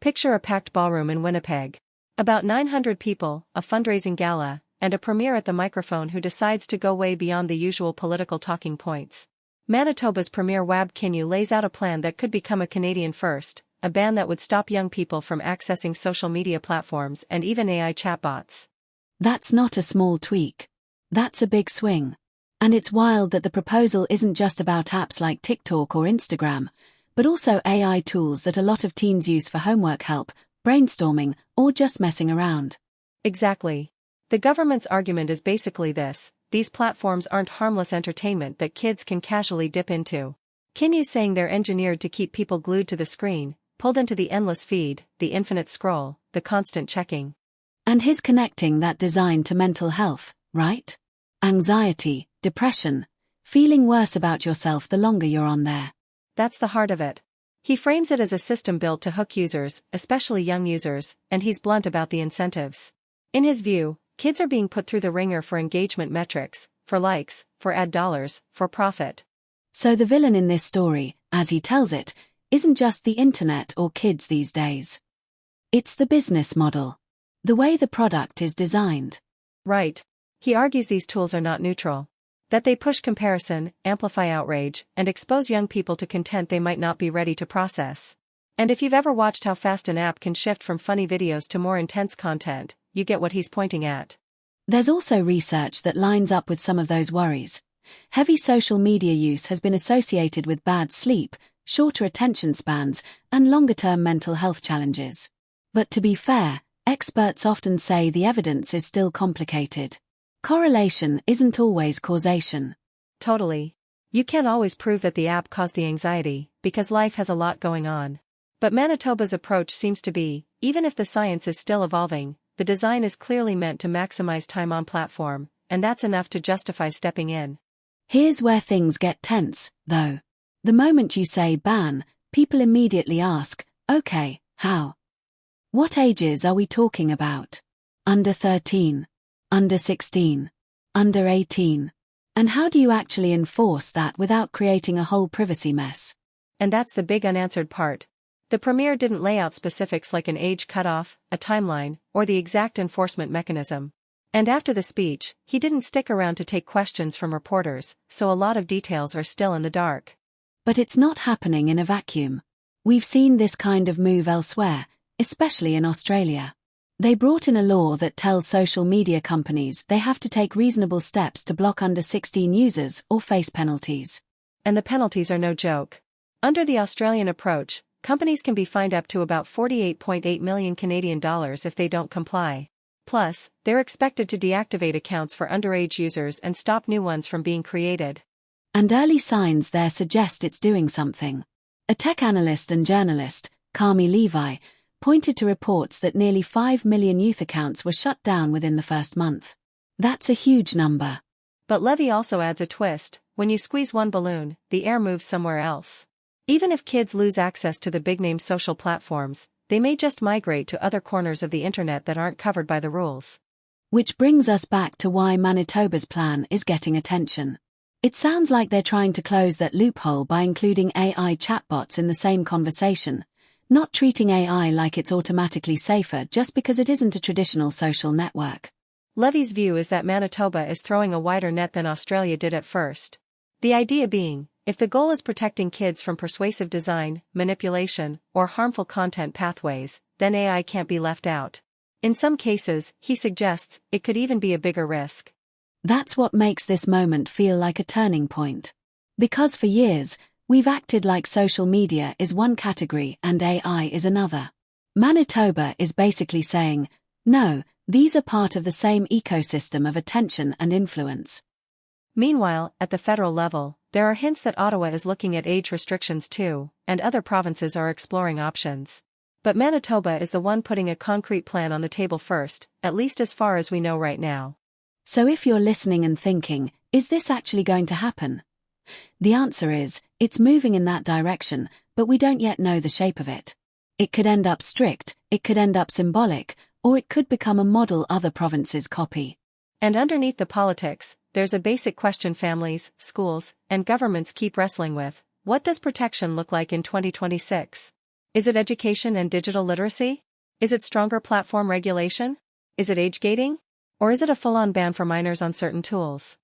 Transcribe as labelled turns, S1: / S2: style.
S1: Picture a packed ballroom in Winnipeg. About 900 people, a fundraising gala, and a premier at the microphone who decides to go way beyond the usual political talking points. Manitoba's Premier Wab Kinyu lays out a plan that could become a Canadian first, a ban that would stop young people from accessing social media platforms and even AI chatbots.
S2: That's not a small tweak. That's a big swing. And it's wild that the proposal isn't just about apps like TikTok or Instagram, but also AI tools that a lot of teens use for homework help, brainstorming, or just messing around.
S1: Exactly. The government's argument is basically this: these platforms aren't harmless entertainment that kids can casually dip into. Kinyu's saying they're engineered to keep people glued to the screen, pulled into the endless feed, the infinite scroll, the constant checking.
S2: And he's connecting that design to mental health, right? Anxiety, depression, feeling worse about yourself the longer you're on there.
S1: That's the heart of it. He frames it as a system built to hook users, especially young users, and he's blunt about the incentives. In his view, kids are being put through the ringer for engagement metrics, for likes, for ad dollars, for profit.
S2: So the villain in this story, as he tells it, isn't just the internet or kids these days. It's the business model. The way the product is designed.
S1: Right. He argues these tools are not neutral. That they push comparison, amplify outrage, and expose young people to content they might not be ready to process. And if you've ever watched how fast an app can shift from funny videos to more intense content, you get what he's pointing at.
S2: There's also research that lines up with some of those worries. Heavy social media use has been associated with bad sleep, shorter attention spans, and longer-term mental health challenges. But to be fair, experts often say the evidence is still complicated. Correlation isn't always causation.
S1: Totally. You can't always prove that the app caused the anxiety, because life has a lot going on. But Manitoba's approach seems to be, even if the science is still evolving, the design is clearly meant to maximize time on platform, and that's enough to justify stepping in.
S2: Here's where things get tense, though. The moment you say ban, people immediately ask, okay, how? What ages are we talking about? Under 13? Under 16? Under 18? And how do you actually enforce that without creating a whole privacy mess?
S1: And that's the big unanswered part. The premier didn't lay out specifics like an age cutoff, a timeline, or the exact enforcement mechanism. And after the speech, he didn't stick around to take questions from reporters, so a lot of details are still in the dark.
S2: But it's not happening in a vacuum. We've seen this kind of move elsewhere, especially in Australia. They brought in a law that tells social media companies they have to take reasonable steps to block under 16 users or face penalties.
S1: And the penalties are no joke. Under the Australian approach, companies can be fined up to about 48.8 million Canadian dollars if they don't comply. Plus, they're expected to deactivate accounts for underage users and stop new ones from being created.
S2: And early signs there suggest it's doing something. A tech analyst and journalist, Carmi Levi, pointed to reports that nearly 5 million youth accounts were shut down within the first month. That's a huge number.
S1: But Levy also adds a twist: when you squeeze one balloon, the air moves somewhere else. Even if kids lose access to the big-name social platforms, they may just migrate to other corners of the internet that aren't covered by the rules.
S2: Which brings us back to why Manitoba's plan is getting attention. It sounds like they're trying to close that loophole by including AI chatbots in the same conversation, not treating AI like it's automatically safer just because it isn't a traditional social network.
S1: Levy's view is that Manitoba is throwing a wider net than Australia did at first. The idea being, if the goal is protecting kids from persuasive design, manipulation, or harmful content pathways, then AI can't be left out. In some cases, he suggests, it could even be a bigger risk.
S2: That's what makes this moment feel like a turning point. Because for years, we've acted like social media is one category and AI is another. Manitoba is basically saying, no, these are part of the same ecosystem of attention and influence.
S1: Meanwhile, at the federal level, there are hints that Ottawa is looking at age restrictions too, and other provinces are exploring options. But Manitoba is the one putting a concrete plan on the table first, at least as far as we know right now.
S2: So if you're listening and thinking, is this actually going to happen? The answer is, it's moving in that direction, but we don't yet know the shape of it. It could end up strict, it could end up symbolic, or it could become a model other provinces copy.
S1: And underneath the politics, there's a basic question families, schools, and governments keep wrestling with: what does protection look like in 2026? Is it education and digital literacy? Is it stronger platform regulation? Is it age gating? Or is it a full-on ban for minors on certain tools?